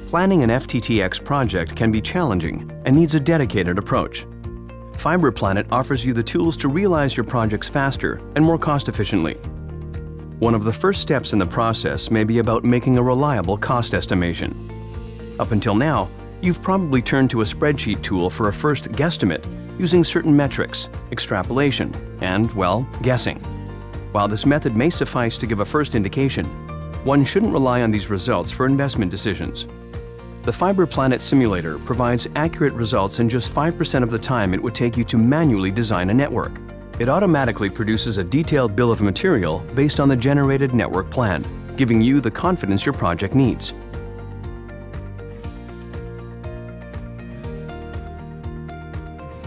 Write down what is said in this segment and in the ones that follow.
Planning an FTTx project can be challenging and needs a dedicated approach. FiberPlanIT offers you the tools to realize your projects faster and more cost-efficiently. One of the first steps in the process may be about making a reliable cost estimation. Up until now, you've probably turned to a spreadsheet tool for a first guesstimate using certain metrics, extrapolation, and, well, guessing. While this method may suffice to give a first indication, one shouldn't rely on these results for investment decisions. The FiberPlanIT Simulator provides accurate results in just 5% of the time it would take you to manually design a network. It automatically produces a detailed bill of material based on the generated network plan, giving you the confidence your project needs.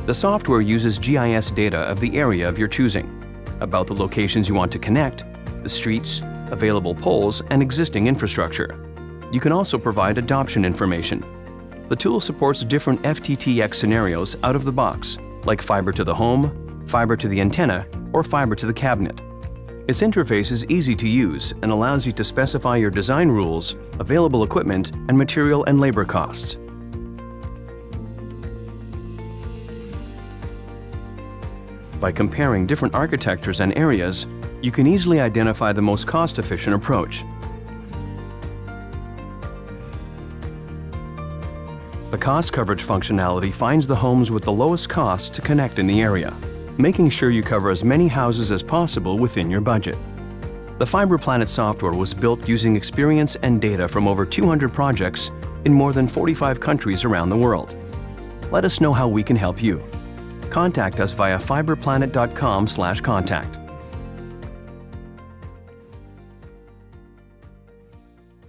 The software uses GIS data of the area of your choosing, about the locations you want to connect, the streets, available poles, and existing infrastructure. You can also provide adoption information. The tool supports different FTTx scenarios out of the box, like fiber to the home, fiber to the antenna, or fiber to the cabinet. Its interface is easy to use and allows you to specify your design rules, available equipment, and material and labor costs. By comparing different architectures and areas, you can easily identify the most cost-efficient approach. The cost coverage functionality finds the homes with the lowest costs to connect in the area, making sure you cover as many houses as possible within your budget. The FiberPlanIT software was built using experience and data from over 200 projects in more than 45 countries around the world. Let us know how we can help you. Contact us via fiberplanit.com/contact.